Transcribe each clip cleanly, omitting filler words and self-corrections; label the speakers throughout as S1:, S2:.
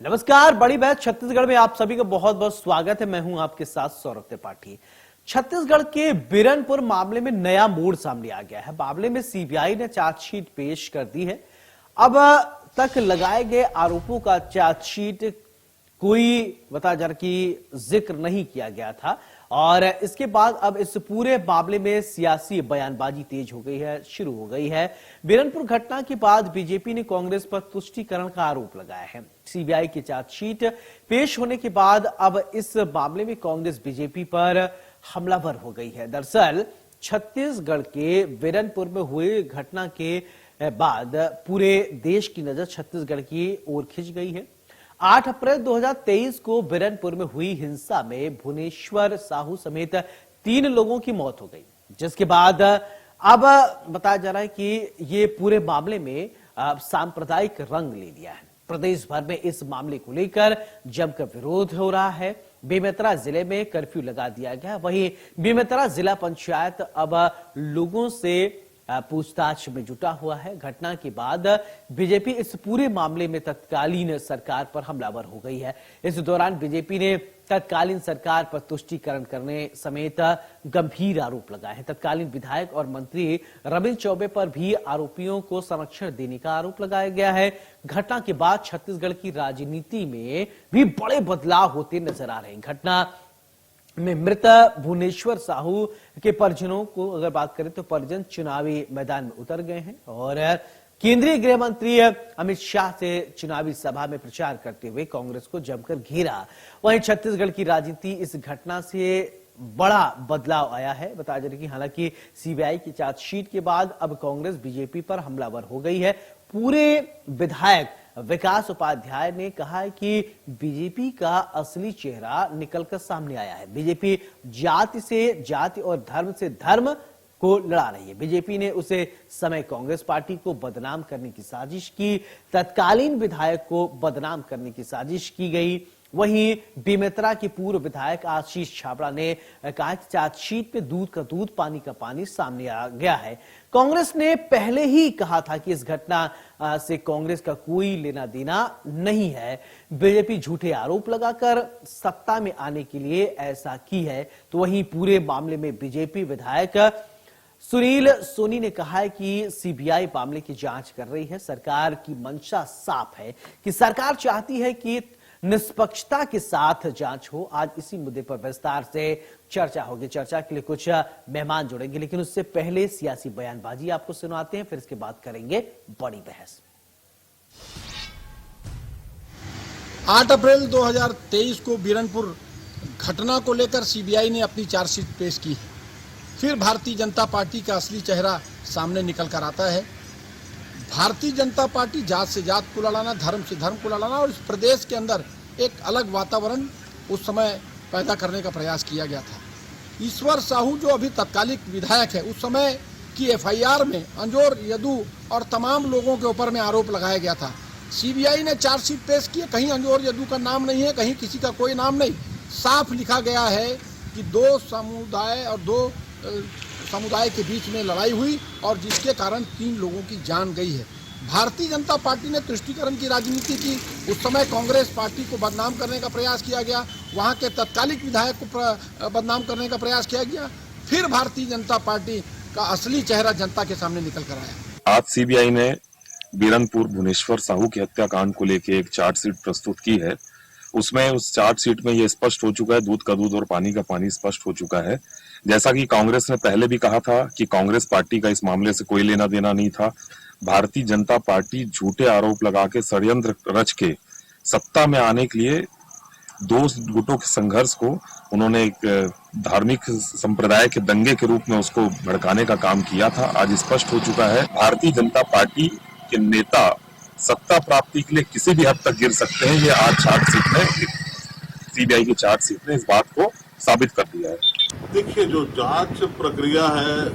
S1: नमस्कार, बड़ी बहस छत्तीसगढ़ में आप सभी का बहुत बहुत स्वागत है। मैं हूं आपके साथ सौरभ त्रिपाठी। छत्तीसगढ़ के बिरनपुर मामले में नया मोड़ सामने आ गया है। मामले में सीबीआई ने चार्जशीट पेश कर दी है। अब तक लगाए गए आरोपों का चार्जशीट कोई बता जा रहा कि जिक्र नहीं किया गया था और इसके बाद अब इस पूरे मामले में सियासी बयानबाजी तेज हो गई है, शुरू हो गई है। बिरनपुर घटना के बाद बीजेपी ने कांग्रेस पर तुष्टीकरण का आरोप लगाया है। सीबीआई की चार्जशीट पेश होने के बाद अब इस मामले में कांग्रेस बीजेपी पर हमलावर हो गई है। दरअसल छत्तीसगढ़ के बिरनपुर में हुए घटना के बाद पूरे देश की नजर छत्तीसगढ़ की ओर खिंच गई है। 8 अप्रैल 2023 को बिरनपुर में हुई हिंसा में भुवनेश्वर साहू समेत 3 लोगों की मौत हो गई, जिसके बाद अब बताया जा रहा है कि ये पूरे मामले में सांप्रदायिक रंग ले लिया है। प्रदेश भर में इस मामले को लेकर जमकर विरोध हो रहा है। बेमेतरा जिले में कर्फ्यू लगा दिया गया। वहीं बेमेतरा जिला पंचायत अब लोगों से पूछताछ में जुटा हुआ है। घटना के बाद बीजेपी इस पूरे मामले में तत्कालीन सरकार पर हमलावर हो गई है। इस दौरान बीजेपी ने तत्कालीन सरकार पर तुष्टीकरण करने समेत गंभीर आरोप लगाए हैं। तत्कालीन विधायक और मंत्री रविंद्र चौबे पर भी आरोपियों को संरक्षण देने का आरोप लगाया गया है। घटना के बाद छत्तीसगढ़ की राजनीति में भी बड़े बदलाव होते नजर आ रहे हैं। घटना में मृत भुवनेश्वर साहू के परिजनों को अगर बात करें तो परिजन चुनावी मैदान में उतर गए हैं और केंद्रीय गृह मंत्री अमित शाह से चुनावी सभा में प्रचार करते हुए कांग्रेस को जमकर घेरा। वहीं छत्तीसगढ़ की राजनीति इस घटना से बड़ा बदलाव आया है। बताया जा रहा है कि हालांकि सीबीआई की चार्जशीट के बाद अब कांग्रेस बीजेपी पर हमलावर हो गई है। पूरे विधायक विकास उपाध्याय ने कहा है कि बीजेपी का असली चेहरा निकलकर सामने आया है। बीजेपी जाति से जाति और धर्म से धर्म को लड़ा रही है। बीजेपी ने उसे समय कांग्रेस पार्टी को बदनाम करने की साजिश की। तत्कालीन विधायक को बदनाम करने की साजिश की गई। वहीं बेमेतरा के पूर्व विधायक आशीष छाबड़ा ने कहा कि चार्जशीट में दूध का दूध पानी का पानी सामने आ गया है। कांग्रेस ने पहले ही कहा था कि इस घटना से कांग्रेस का कोई लेना देना नहीं है। बीजेपी झूठे आरोप लगाकर सत्ता में आने के लिए ऐसा की है। तो वहीं पूरे मामले में बीजेपी विधायक सुनील सोनी ने कहा है कि सीबीआई मामले की जांच कर रही है। सरकार की मंशा साफ है कि सरकार चाहती है कि निष्पक्षता के साथ जांच हो। आज इसी मुद्दे पर विस्तार से चर्चा होगी। चर्चा के लिए कुछ मेहमान जुड़ेंगे, लेकिन उससे पहले सियासी बयानबाजी आपको सुनाते हैं, फिर इसके बाद करेंगे बड़ी बहस।
S2: 8 अप्रैल 2023 को बिरनपुर घटना को लेकर सीबीआई ने अपनी चार्जशीट पेश की है। फिर भारतीय जनता पार्टी का असली चेहरा सामने निकल कर आता है। भारतीय जनता पार्टी जात से जात को लड़ाना, धर्म से धर्म को लड़ाना और इस प्रदेश के अंदर एक अलग वातावरण उस समय पैदा करने का प्रयास किया गया था। ईश्वर साहू जो अभी तत्कालिक विधायक है, उस समय की एफआईआर में अंजोर, यदू और तमाम लोगों के ऊपर में आरोप लगाया गया था। सीबीआई ने चार्जशीट पेश की, कहीं अंजोर यदू का नाम नहीं है, कहीं किसी का कोई नाम नहीं। साफ लिखा गया है कि 2 समुदाय और 2 समुदाय के बीच में लड़ाई हुई और जिसके कारण 3 लोगों की जान गई है। भारतीय जनता पार्टी ने तुष्टीकरण की राजनीति की। उस समय कांग्रेस पार्टी को बदनाम करने का प्रयास किया गया, वहां के तत्कालिक विधायक को बदनाम करने का प्रयास किया गया। फिर भारतीय जनता पार्टी का असली चेहरा जनता के सामने निकल कर आया।
S3: आज सीबीआई ने बिरनपुर भुवनेश्वर साहू की हत्याकांड को लेकर एक चार्जशीट प्रस्तुत की है। उसमें उस चार्जशीट में ये स्पष्ट हो चुका है, दूध का दूध और पानी का पानी स्पष्ट हो चुका है। जैसा कि कांग्रेस ने पहले भी कहा था कि कांग्रेस पार्टी का इस मामले से कोई लेना देना नहीं था। भारतीय जनता पार्टी झूठे आरोप लगा के षड्यंत्र रच के सत्ता में आने के लिए 2 गुटों के संघर्ष को उन्होंने एक धार्मिक संप्रदाय के दंगे के रूप में उसको भड़काने का काम किया था। आज स्पष्ट हो चुका है, भारतीय जनता पार्टी के नेता सत्ता प्राप्ति के लिए किसी भी हद तक गिर सकते हैं। ये आज चार्जशीट में, सीबीआई की चार्जशीट ने इस बात को साबित कर दिया है।
S4: देखिए, जो जांच प्रक्रिया है,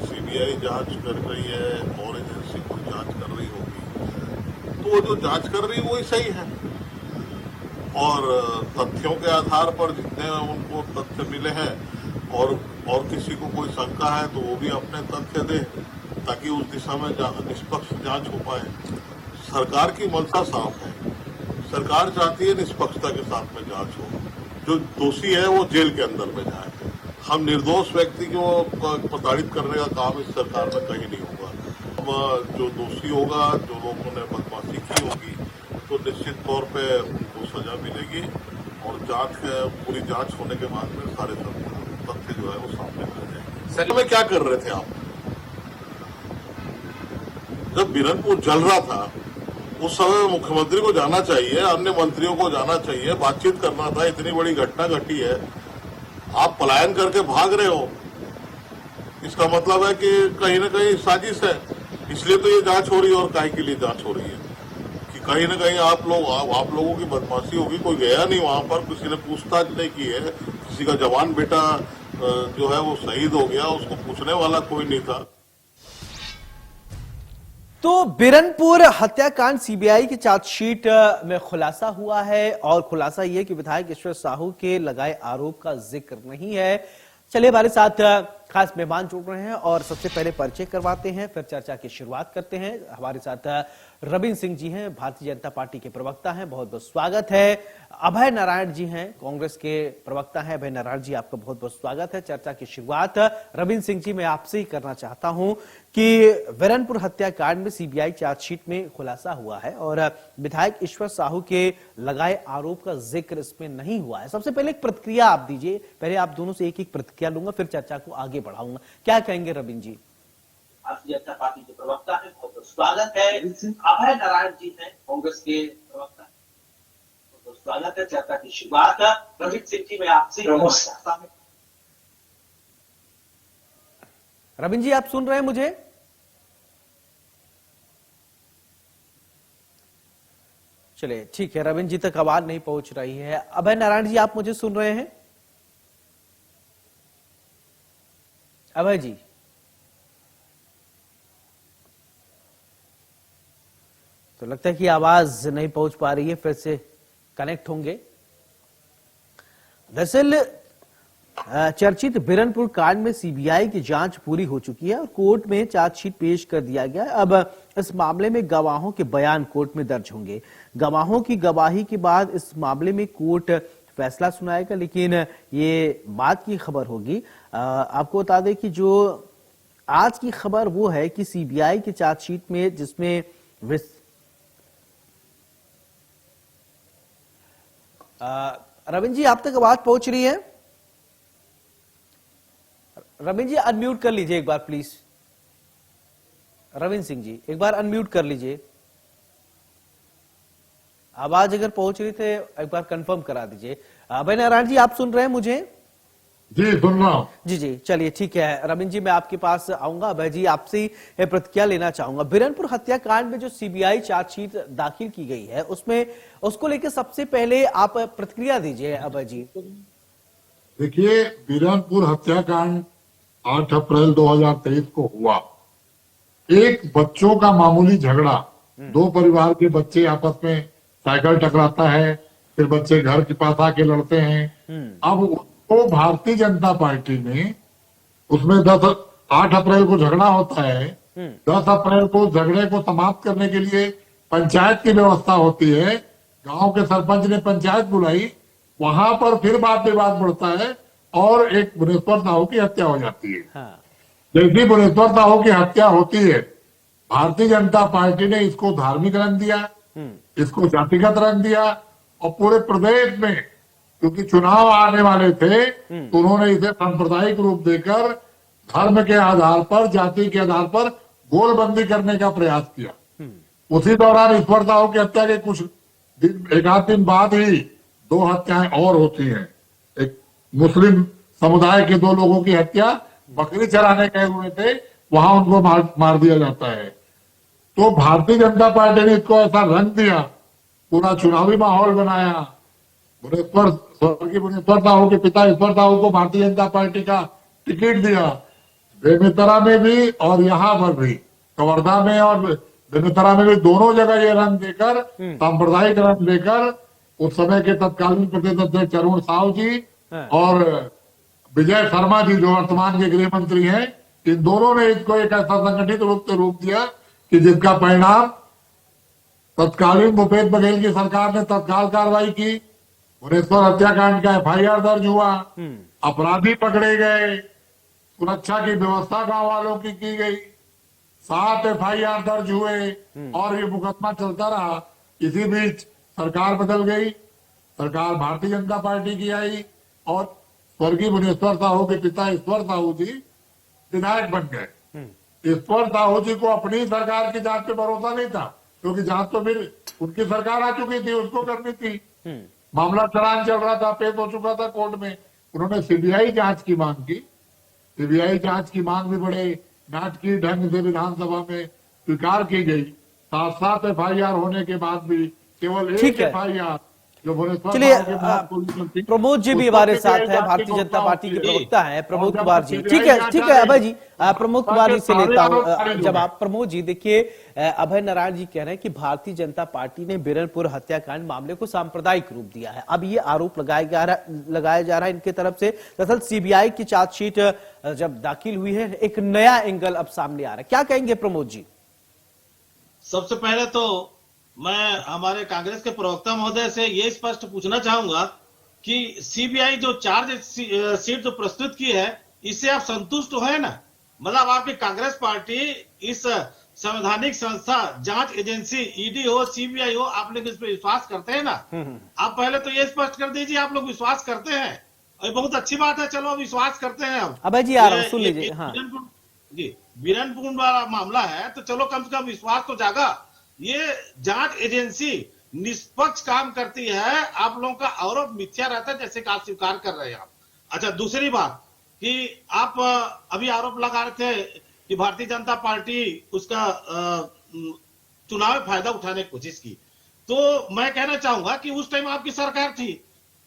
S4: सीबीआई जांच कर रही है और एजेंसी को जांच कर रही होगी, तो वो जो जांच कर रही है वही सही है और तथ्यों के आधार पर जितने उनको तथ्य मिले हैं और किसी को कोई शंका है तो वो भी अपने तथ्य दे ताकि उस दिशा में निष्पक्ष जांच हो पाए। सरकार की मंशा साफ है। सरकार चाहती है निष्पक्षता के साथ में जांच हो, जो दोषी है वो जेल के अंदर में जाए। हम निर्दोष व्यक्ति को प्रताड़ित करने का काम इस सरकार में कहीं नहीं होगा। अब जो दोषी होगा, जो लोगों ने बदमाशी की होगी, तो निश्चित तौर पे उनको सजा मिलेगी और पूरी जांच होने के बाद में सारे तथ्य जो है वो सामने आ जाएंगे। सर में क्या कर रहे थे आप? जब बिरनपुर जल रहा था उस समय मुख्यमंत्री को जाना चाहिए, अन्य मंत्रियों को जाना चाहिए, बातचीत करना था। इतनी बड़ी घटना घटी है, आप पलायन करके भाग रहे हो, इसका मतलब है कि कहीं ना कहीं साजिश है। इसलिए तो ये जांच हो रही है। और काहे के लिए जांच हो रही है? कि कहीं ना कहीं आप लोगों की बदमाशी होगी। कोई गया नहीं वहां पर, किसी ने पूछताछ नहीं की है, किसी का जवान बेटा जो है वो शहीद हो गया, उसको पूछने वाला कोई नहीं था।
S1: तो बिरनपुर हत्याकांड सीबीआई की चार्जशीट में खुलासा हुआ है और खुलासा यह कि विधायक ईश्वर साहू के लगाए आरोप का जिक्र नहीं है। चलिए हमारे साथ खास मेहमान जुड़ रहे हैं और सबसे पहले परिचय करवाते हैं, फिर चर्चा की शुरुआत करते हैं। हमारे साथ रविंद्र सिंह जी हैं, भारतीय जनता पार्टी के प्रवक्ता हैं, बहुत बहुत स्वागत है। अभय नारायण जी हैं, कांग्रेस के प्रवक्ता हैं। अभय नारायण जी, आपका बहुत बहुत स्वागत है। चर्चा की शुरुआत रविंद्र सिंह जी मैं आपसे ही करना चाहता हूं कि बिरनपुर हत्याकांड में सीबीआई चार्जशीट में खुलासा हुआ है और विधायक ईश्वर साहू के लगाए आरोप का जिक्र इसमें नहीं हुआ है। सबसे पहले एक प्रतिक्रिया आप दीजिए। पहले आप दोनों से एक एक प्रतिक्रिया लूंगा, फिर चर्चा को आगे बढ़ाऊंगा। क्या कहेंगे रविंद्र जी?
S5: भारतीय जनता पार्टी के प्रवक्ता है, बहुत बहुत स्वागत है। अभय नारायण जी हैं, कांग्रेस के प्रवक्ता, बहुत बहुत स्वागत है। चर्चा की शुरुआत रविंद्र सिंह जी मैं आपसे चाहता हूं।
S1: रविंद्र जी, आप सुन रहे हैं मुझे? चलिए ठीक है, रविंद्र जी तक आवाज नहीं पहुंच रही है। अभय नारायण जी, आप मुझे सुन रहे हैं? अभय जी, तो लगता है कि आवाज नहीं पहुंच पा रही है, फिर से कनेक्ट होंगे। दरअसल चर्चित बिरनपुर कांड में सीबीआई की जांच पूरी हो चुकी है और कोर्ट में चार्जशीट पेश कर दिया गया है। अब इस मामले में गवाहों के बयान कोर्ट में दर्ज होंगे। गवाहों की गवाही के बाद इस मामले में कोर्ट फैसला सुनाएगा, लेकिन ये बात की खबर होगी। आपको बता दें कि जो आज की खबर वो है कि सीबीआई की चार्जशीट में जिसमें रविंद्र जी, आप तक आवाज पहुंच रही है? रविंद्र जी, अनम्यूट कर लीजिए एक बार प्लीज। रविंद्र सिंह जी, एक बार अनम्यूट कर लीजिए। आवाज अगर पहुंच रही थे एक बार कंफर्म करा दीजिए। अभय नारायण जी, आप सुन रहे हैं मुझे?
S6: जी सुन रहा हूं।
S1: जी, चलिए ठीक है। रविंद्र जी, मैं आपके पास आऊंगा। अभय जी, आपसे ही प्रतिक्रिया लेना चाहूंगा। बिरनपुर हत्याकांड में जो सीबीआई चार्जशीट दाखिल की गई है उसमें उसको लेकर सबसे पहले आप प्रतिक्रिया दीजिए अभय जी।
S6: देखिए, बिरनपुर हत्याकांड 8 अप्रैल 2023 को हुआ। एक बच्चों का मामूली झगड़ा, दो परिवार के बच्चे आपस में साइकिल टकराता है, फिर बच्चे घर के पास आके लड़ते हैं। अब उसको भारतीय जनता पार्टी ने उसमें 8 अप्रैल को झगड़ा होता है, 10 अप्रैल को झगड़े को समाप्त करने के लिए पंचायत की व्यवस्था होती है। गांव के सरपंच ने पंचायत बुलाई, वहां पर फिर बात विवाद बढ़ता है और एक भुवनेश्वर साहू की हत्या हो जाती है।
S1: हाँ।
S6: जैसी भुवनेश्वर साहू की हत्या होती है, भारतीय जनता पार्टी ने इसको धार्मिक रंग दिया, इसको जातिगत रंग दिया और पूरे प्रदेश में, क्योंकि चुनाव आने वाले थे, तो उन्होंने इसे सांप्रदायिक रूप देकर धर्म के आधार पर, जाति के आधार पर गोलबंदी करने का प्रयास किया। उसी दौरान ईश्वर साहू की हत्या के कुछ दिन, एक आध दिन बाद ही 2 हत्याएं और होती हैं। एक मुस्लिम समुदाय के 2 लोगों की हत्या, बकरी चराने गए हुए थे, वहां उनको मार दिया जाता है। तो भारतीय जनता पार्टी ने इसको ऐसा रंग दिया, पूरा चुनावी माहौल बनाया। भुवनेश्वर साहू के पिता ईश्वर साहू को भारतीय जनता पार्टी का टिकट दिया। बेमेतरा में भी और यहाँ पर भी, कवर्धा में और बेमेतरा में भी, दोनों जगह ये रंग देकर, सांप्रदायिक रंग देकर, उस समय के तत्कालीन प्रदेश अध्यक्ष अरुण साहू जी और विजय शर्मा जी जो वर्तमान के गृह मंत्री हैं, इन दोनों ने इसको एक ऐसा संगठित रूप से रूप दिया कि जिसका परिणाम तत्कालीन भूपेश बघेल की सरकार ने तत्काल कार्रवाई की, भुवनेश्वर हत्याकांड का FIR दर्ज हुआ, अपराधी पकड़े गए, सुरक्षा की व्यवस्था गांव वालों की गई, 7 FIR दर्ज हुए और ये मुकदमा चलता रहा। इसी बीच सरकार बदल गई, सरकार भारतीय जनता पार्टी की आई और स्वर्गीय भुवनेश्वर साहू के पिता ईश्वर साहू जी विधायक बन गए। ईश्वर साहू जी को अपनी सरकार की जांच पे भरोसा नहीं था, क्योंकि जांच तो फिर उनकी सरकार आ चुकी थी, उसको करनी थी। मामला चालान चल रहा था, पेश हो चुका था कोर्ट में। उन्होंने CBI जांच की मांग की। CBI जांच की मांग भी बड़े नाटकीय ढंग से विधानसभा में स्वीकार की गई। 7 FIR होने के बाद भी केवल
S1: ठीक
S6: एक
S1: है।
S6: FIR जो भुवनेश्वर
S1: चलिए,
S6: साहू के खिलाफ पुलिस ने की,
S1: प्रमोद जी भी
S6: उसको
S1: हमारे
S6: भी
S1: साथ है,
S6: जांच
S1: भारतीय
S6: की
S1: जनता
S6: घोषणा
S1: पार्टी के
S6: होती है।
S1: प्रवक्ता हैं प्रमोद
S6: और जब
S1: कुमार जी।
S6: CBI
S1: ठीक है,
S6: जांच
S1: ठीक
S6: आ
S1: है
S6: गई,
S1: अभय जी, प्रमोद कुमार जी से
S6: सारे
S1: लेता हूं।
S6: आरोप खारिज हो
S1: जब
S6: गए।
S1: आप प्रमोद जी देखिए, अभय नारायण जी कह रहे हैं कि भारतीय जनता पार्टी ने बिरनपुर हत्याकांड मामले को सांप्रदायिक रूप दिया है। अब ये आरोप लगाया जा रहा है इनके तरफ से। दरअसल CBI की चार्जशीट जब दाखिल हुई है, एक नया एंगल अब सामने आ रहा है। क्या कहेंगे प्रमोद जी?
S7: सबसे पहले तो मैं हमारे कांग्रेस के प्रवक्ता महोदय से ये स्पष्ट पूछना चाहूंगा कि CBI जो चार्ज शीट जो प्रस्तुत की है, इससे आप संतुष्ट हैं ना? मतलब आपकी कांग्रेस पार्टी इस संवैधानिक संस्था, जांच एजेंसी, ED हो, CBI हो, आप लोग इस पर विश्वास करते हैं ना? आप पहले तो ये स्पष्ट कर दीजिए, आप लोग विश्वास करते हैं। ये बहुत अच्छी बात है, चलो विश्वास करते हैं हम।
S1: अभय जी आ रहा हूं, सुन लीजिए। हाँ,
S7: बीरनपुर वाला मामला है, तो चलो कम से कम विश्वास तो जागा। ये जांच एजेंसी निष्पक्ष काम करती है, आप लोगों का आरोप मिथ्या रहता है, जैसे कि आप स्वीकार कर रहे हैं आप। अच्छा, दूसरी बात कि आप अभी आरोप लगा रहे थे कि भारतीय जनता पार्टी उसका चुनाव में फायदा उठाने की कोशिश की, तो मैं कहना चाहूंगा कि उस टाइम आपकी सरकार थी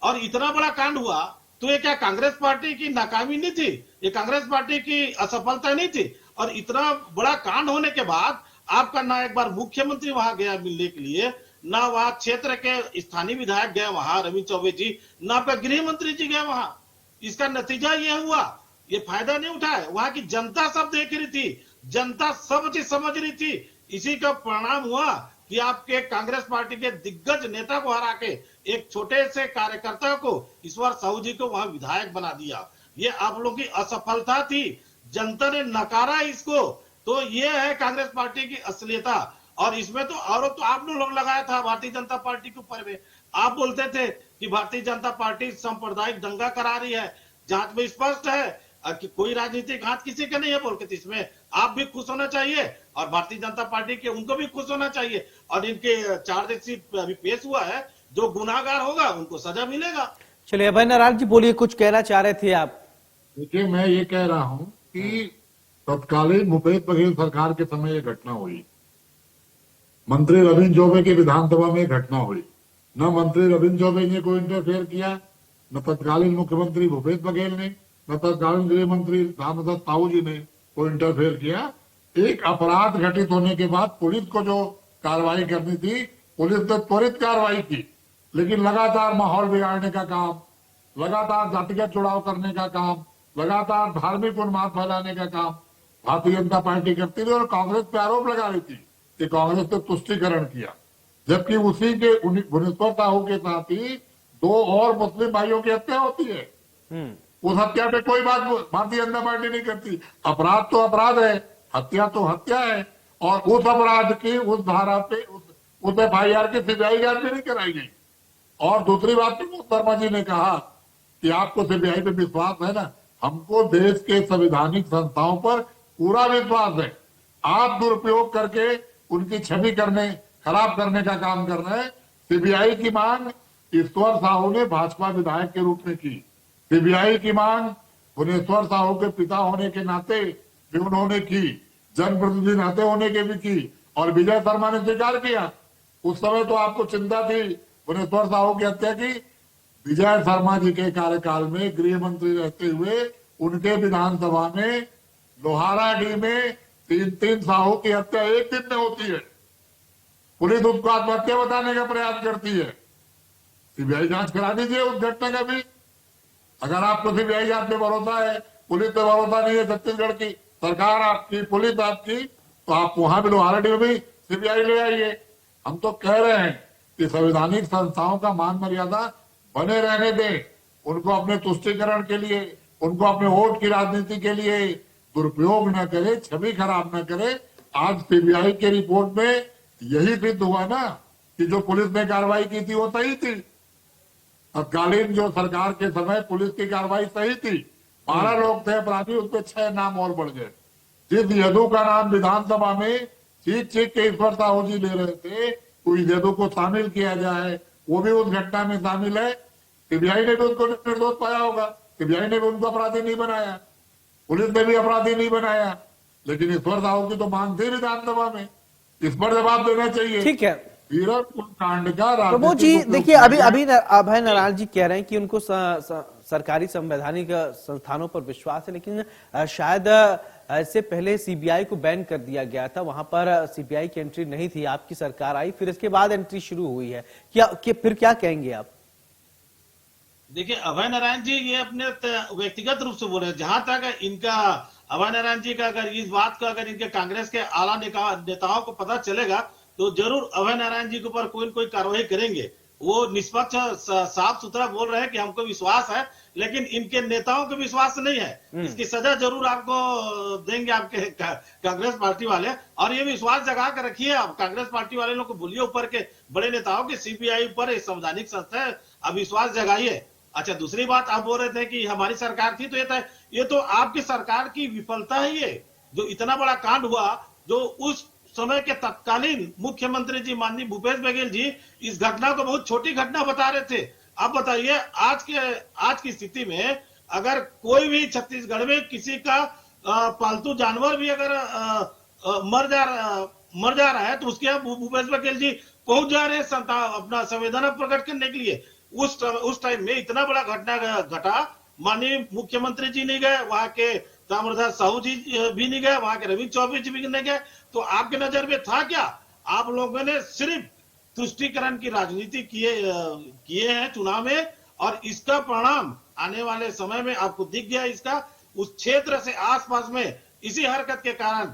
S7: और इतना बड़ा कांड हुआ, तो ये क्या कांग्रेस पार्टी की नाकामी नहीं थी? ये कांग्रेस पार्टी की असफलता नहीं थी? और इतना बड़ा कांड होने के बाद आपका ना एक बार मुख्यमंत्री वहां गया मिलने के लिए, ना वहां क्षेत्र के स्थानीय विधायक गए वहां रविंद्र चौबे जी, ना आपका गृह मंत्री जी गए वहां। इसका नतीजा ये हुआ, ये फायदा नहीं उठाए। वहां की जनता सब देख रही थी, जनता सब चीज समझ रही थी। इसी का परिणाम हुआ कि आपके कांग्रेस पार्टी के दिग्गज नेता को हरा के एक छोटे से कार्यकर्ता को, ईश्वर साहू जी को वहां विधायक बना दिया। ये आप लोगों की असफलता थी, जनता ने नकारा इसको। तो ये है कांग्रेस पार्टी की असलियता। और इसमें तो आरोप तो आप लोग लगाया था भारतीय जनता पार्टी के ऊपर में। आप बोलते थे कि भारतीय जनता पार्टी सांप्रदायिक दंगा करा रही है। जांच में स्पष्ट है कि कोई राजनीतिक हाथ किसी का नहीं है बोल के, इसमें आप भी खुश होना चाहिए और भारतीय जनता पार्टी के उनको भी खुश होना चाहिए। और इनके चार्जशीट अभी पेश हुआ है, जो गुनाहगार होगा उनको सजा मिलेगा।
S1: चलिए अभय नारायण जी बोलिए, कुछ कहना चाह रहे थे आप?
S6: देखिए, मैं ये कह रहा हूं कि तत्कालीन भूपेश बघेल सरकार के समय ये घटना हुई। मंत्री रविंद्र चौबे की विधानसभा में घटना हुई। न मंत्री रविंद्र चौबे ने कोई इंटरफेयर किया, न तत्कालीन मुख्यमंत्री भूपेश बघेल ने, न तत्कालीन गृह मंत्री रामदास साहू जी ने कोई इंटरफेयर किया। एक अपराध घटित होने के बाद पुलिस को जो कार्रवाई करनी थी, पुलिस ने त्वरित कार्रवाई की, लेकिन लगातार माहौल बिगाड़ने का काम, लगातार जातिगत चुनाव करने का काम, लगातार धार्मिक उन्माद फैलाने का काम भारतीय जनता पार्टी करती रही और कांग्रेस पे आरोप लगा रही थी कि कांग्रेस ने तुष्टीकरण किया। जबकि उसी के भुवनेश्वर साहू के साथ ही 2 और मुस्लिम भाइयों की हत्या होती है। उस हत्या पे कोई बात भारतीय जनता पार्टी नहीं करती। अपराध तो अपराध है, हत्या तो हत्या है। और उस अपराध की उस धारा पे उस FIR की CBI जांच भी नहीं कराई गई। और दूसरी बात तो शर्मा जी ने कहा कि आपको CBI पे विश्वास है ना, हमको देश के संवैधानिक संस्थाओं पर पूरा विश्वास है। आप दुरुपयोग करके उनकी छवि खराब करने का काम कर रहे हैं। CBI की मांग ईश्वर साहू ने भाजपा विधायक के रूप में की। CBI की मांग भुवनेश्वर साहू के पिता होने के नाते भी उन्होंने की, जनप्रतिनिधि नाते होने के भी की, और विजय शर्मा ने स्वीकार किया। उस समय तो आपको चिंता थी भुवनेश्वर साहू की हत्या की। विजय शर्मा जी के कार्यकाल में गृह मंत्री रहते हुए उनके विधानसभा में लोहाराडीह में 3 साहू की हत्या एक दिन में होती है। पुलिस उसको आत्महत्या बताने का प्रयास करती है। CBI जांच करा दीजिए उस घटना का भी। अगर आपको CBI जांच पे भरोसा है, पुलिस पे भरोसा नहीं है, छत्तीसगढ़ की सरकार आपकी, पुलिस आपकी, तो आप वहां भी लोहाराडीह में भी CBI ले आइए। हम तो कह रहे हैं कि संवैधानिक संस्थाओं का मान मर्यादा बने रहने दें, उनको अपने तुष्टीकरण के लिए, उनको अपने वोट की राजनीति के लिए दुरुपयोग न करे, छवि खराब न करे। आज सीबीआई की रिपोर्ट में यही सिद्ध हुआ ना कि जो पुलिस ने कार्रवाई की थी वो सही थी। तत्कालीन जो सरकार के समय पुलिस की कार्रवाई सही थी। 12 लोग थे अपराधी, उसपे 6 नाम और बढ़ गए। जिस यदु का नाम विधानसभा में चीख चीख के ईश्वर साहू जी ले रहे थे, तो इस यदु को शामिल किया जाए, वो भी उस घटना में शामिल है। सीबीआई ने भी उसको निर्दोष पाया होगा, सीबीआई ने भी उनको अपराधी नहीं बनाया, पुलिस ने भी अपराधी नहीं बनाया, लेकिन ईश्वर साहू की तो मांग थी विधानसभा में, इस पर जवाब देना चाहिए।
S1: ठीक है
S6: बीरनपुर कांड का
S1: प्रमोद जी, देखिए अभी अभय नारायण जी कह रहे हैं कि उनको सरकारी संवैधानिक संस्थानों पर विश्वास है, लेकिन शायद इससे पहले सीबीआई को बैन कर दिया गया था, वहां पर सीबीआई की एंट्री नहीं थी, आपकी सरकार आई, फिर इसके बाद एंट्री शुरू हुई है। फिर क्या कहेंगे आप?
S7: देखिए अभय नारायण जी ये अपने व्यक्तिगत रूप से बोल रहे हैं। जहां तक इनका अभय नारायण जी का अगर इस बात का अगर इनके कांग्रेस के आला नेताओं को पता चलेगा तो जरूर अभय नारायण जी के ऊपर कोई न कोई कार्रवाई करेंगे। वो निष्पक्ष साफ सुथरा बोल रहे हैं कि हमको विश्वास है, लेकिन इनके नेताओं को विश्वास नहीं है। इसकी सजा जरूर आपको देंगे आपके कांग्रेस पार्टी वाले, और ये विश्वास जगा कर रखिए। आप कांग्रेस पार्टी वाले लोग को बोलिए ऊपर के बड़े नेताओं के सीबीआई पर एक संवैधानिक संस्था है, अब विश्वास जगाइए। अच्छा, दूसरी बात आप बोल रहे थे कि हमारी सरकार थी, तो ये तो आपकी सरकार की विफलता है। ये जो इतना बड़ा कांड हुआ, जो उस समय के तत्कालीन मुख्यमंत्री जी माननीय भूपेश बघेल जी इस घटना को बहुत छोटी घटना बता रहे थे। आप बताइए आज की स्थिति में अगर कोई भी छत्तीसगढ़ में किसी का पालतू जानवर भी अगर मर जा रहा है तो उसके यहाँ भूपेश बघेल जी पहुंच जा रहे हैं अपना संवेदना प्रकट करने के लिए। उस टाइम में इतना बड़ा घटना घटा, माननीय मुख्यमंत्री जी नहीं गए, वहां के ताम्रध्वज साहू जी भी नहीं गए, वहां के रविंद्र चौबे जी भी नहीं गए। तो आपके नजर में था क्या? आप लोगों ने सिर्फ तुष्टीकरण की राजनीति किए हैं चुनाव में, और इसका परिणाम आने वाले समय में आपको दिख गया। इसका उस क्षेत्र से आसपास में इसी हरकत के कारण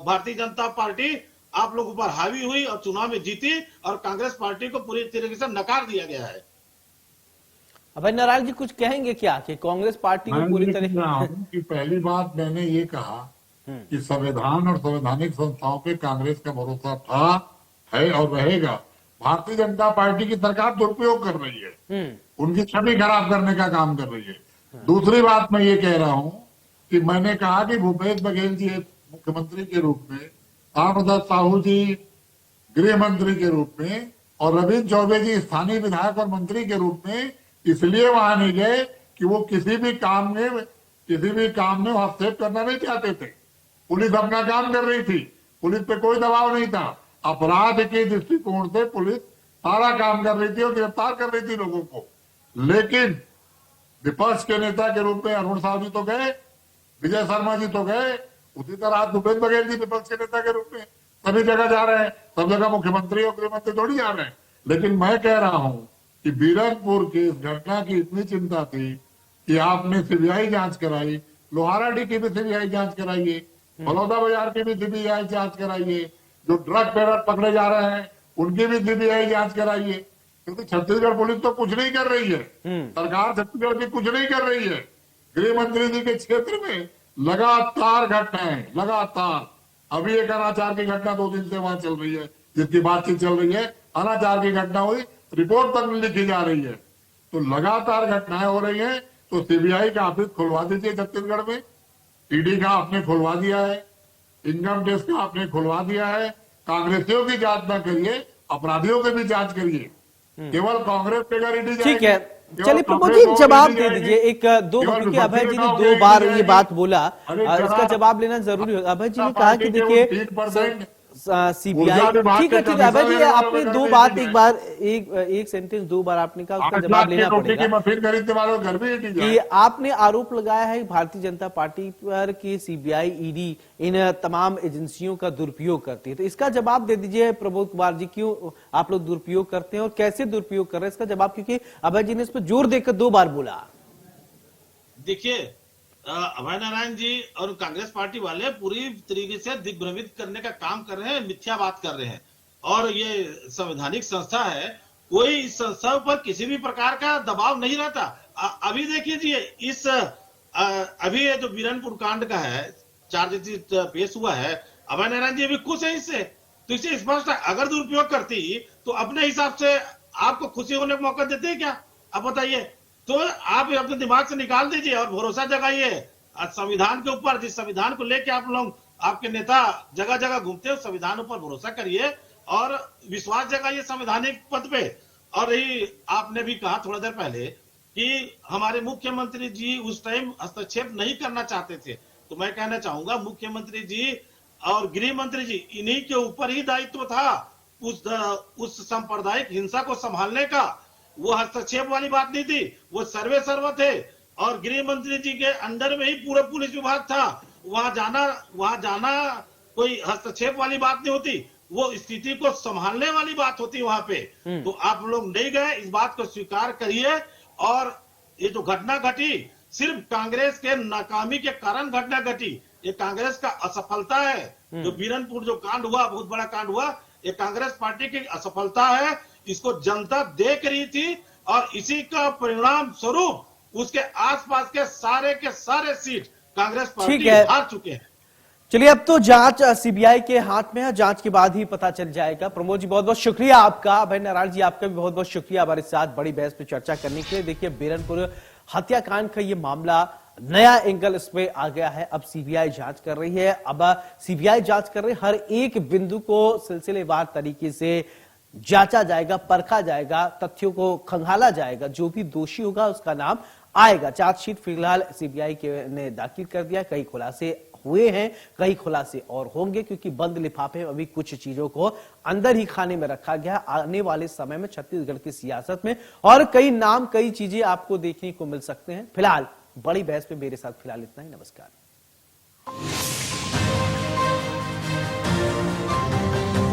S7: भारतीय जनता पार्टी आप लोगों पर हावी हुई और चुनाव में जीती, और कांग्रेस पार्टी को पूरी तरीके से नकार दिया गया है।
S1: अभय नारायण जी कुछ कहेंगे क्या कि कांग्रेस पार्टी को पूरी तरह
S6: की पहली बात मैंने ये कहा कि संविधान और संवैधानिक संस्थाओं पे कांग्रेस का भरोसा था, है और रहेगा। भारतीय जनता पार्टी की सरकार दुरुपयोग कर रही है, उनकी छवि खराब करने का काम कर रही है। दूसरी बात मैं ये कह रहा हूं कि मैंने कहा कि भूपेश बघेल जी मुख्यमंत्री के रूप में, ताम्रध्वज साहू जी गृह मंत्री के रूप में, और रविंद्र चौबे जी स्थानीय विधायक और मंत्री के रूप में इसलिए वहां नहीं गए कि वो किसी भी काम में हस्तक्षेप करना नहीं चाहते थे। पुलिस अपना काम कर रही थी, पुलिस पे कोई दबाव नहीं था। अपराध के दृष्टिकोण से पुलिस सारा काम कर रही थी और गिरफ्तार कर रही थी लोगों को। लेकिन विपक्ष के नेता के रूप में अरुण साहू जी तो गए, विजय शर्मा जी तो गए, उसी तरह भूपेश बघेल जी विपक्ष के नेता के रूप में सभी जगह जा रहे हैं। सब जगह मुख्यमंत्री और गृहमंत्री थोड़ी जा रहे हैं। लेकिन मैं कह रहा हूं कि बीरनपुर की इस घटना की इतनी चिंता थी कि आपने सीबीआई जांच कराई, लोहाराडी की भी सीबीआई जांच कराइए, बलौदा बाजार की भी सीबीआई जांच कराइए, जो ड्रग पेडलर पकड़े जा रहे हैं उनकी भी सीबीआई जांच कराइए। क्योंकि छत्तीसगढ़ पुलिस तो कुछ नहीं कर रही है, सरकार छत्तीसगढ़ की कुछ नहीं कर रही है। गृह मंत्री जी के क्षेत्र में लगातार घटनाएं, लगातार। अभी एक अनाचार की घटना 2 दिन से वहां चल रही है, जिसकी बातचीत चल रही है, अनाचार की घटना हुई, रिपोर्ट तक लिखी जा रही है। तो लगातार घटनाएं हो रही हैं। तो सीबीआई का ऑफिस खुलवा दीजिए छत्तीसगढ़ में, ईडी का आपने खुलवा दिया है, इनकम टैक्स का आपने खुलवा दिया है। कांग्रेसियों की जांच ना करिए, अपराधियों की भी जांच करिए। केवल कांग्रेस पे अगर ईडी
S1: ठीक है, चलिए प्रमोद जी जवाब दे दीजिए। एक दो क्योंकि अभय जी ने 2 बार ये बात बोला, इसका जवाब लेना जरूरी होगा। अभय जी ने कहा कि देखिए सीबीआई, ठीक है अभय जी, आपने 2 बात एक सेंटेंस 2 बार आपने कहा, उसका जवाब लेना पड़ेगा कि आपने आरोप लगाया है भारतीय जनता पार्टी पर कि सीबीआई, ईडी इन तमाम एजेंसियों का दुरुपयोग करती है। तो इसका जवाब दे दीजिए प्रमोद कुमार जी, क्यों आप लोग दुरुपयोग करते हैं और कैसे दुरुपयोग कर रहे हैं, इसका जवाब, क्योंकि अभय जी ने इस पर जोर देकर 2 बार बोला।
S7: देखिए अभय नारायण जी और कांग्रेस पार्टी वाले पूरी तरीके से दिग्भ्रमित करने का काम कर रहे हैं, मिथ्या बात कर रहे हैं। और ये संवैधानिक संस्था है, कोई इस संस्था पर किसी भी प्रकार का दबाव नहीं रहता। अभी देखिए इस अभी ये जो बीरनपुर कांड का है, चार्जशीट पेश हुआ है, अभय नारायण जी भी खुश है इससे, तो इससे स्पष्ट है अगर दुरुपयोग करती तो अपने हिसाब से आपको खुशी होने का मौका देते हैं क्या? आप बताइए। तो आप अपने दिमाग से निकाल दीजिए और भरोसा जगाइए संविधान के ऊपर, जिस संविधान को लेकर आप लोग, आपके नेता जगह जगह घूमते हो, संविधान पर भरोसा करिए और विश्वास जगाइए संवैधानिक पद पे। और यही आपने भी कहा थोड़ा देर पहले कि हमारे मुख्यमंत्री जी उस टाइम हस्तक्षेप नहीं करना चाहते थे, तो मैं कहना चाहूंगा मुख्यमंत्री जी और गृह मंत्री जी, इन्हीं के ऊपर ही दायित्व था उस सांप्रदायिक हिंसा को संभालने का। वो हस्तक्षेप वाली बात नहीं थी, वो सर्वे सर्व थे और गृह मंत्री जी के अंडर में ही पूरा पुलिस विभाग था। वहां जाना कोई हस्तक्षेप वाली बात नहीं होती, वो स्थिति को संभालने वाली बात होती वहां पे। तो आप लोग नहीं गए, इस बात को स्वीकार करिए। और ये जो घटना घटी सिर्फ कांग्रेस के नाकामी के कारण घटना घटी, ये कांग्रेस का असफलता है। जो बीरनपुर जो कांड हुआ, बहुत बड़ा कांड हुआ, ये कांग्रेस पार्टी की असफलता है। इसको जनता देख रही थी और इसी का परिणाम स्वरूप उसके आसपास के सारे सीट कांग्रेस पार्टी हार चुके हैं।
S1: चलिए, अब तो जांच सीबीआई के हाथ में है, जांच के बाद ही पता चल जाएगा। प्रमोद जी बहुत बहुत शुक्रिया आपका, अभय नारायण जी आपका भी बहुत बहुत शुक्रिया हमारे साथ बड़ी बहस पे चर्चा करने के लिए। देखिए, बीरनपुर हत्याकांड का ये मामला नया एंगल इसमें आ गया है। अब सीबीआई जांच कर रही है, अब सीबीआई जांच कर रही है, हर एक बिंदु को सिलसिलेवार तरीके से जांचा जाएगा, परखा जाएगा, तथ्यों को खंगाला जाएगा, जो भी दोषी होगा उसका नाम आएगा। चार्जशीट फिलहाल सीबीआई ने दाखिल कर दिया, कई खुलासे हुए हैं, कई खुलासे और होंगे, क्योंकि बंद लिफाफे में अभी कुछ चीजों को अंदर ही खाने में रखा गया। आने वाले समय में छत्तीसगढ़ की सियासत में और कई नाम, कई चीजें आपको देखने को मिल सकते हैं। फिलहाल बड़ी बहस में मेरे साथ फिलहाल इतना ही। नमस्कार।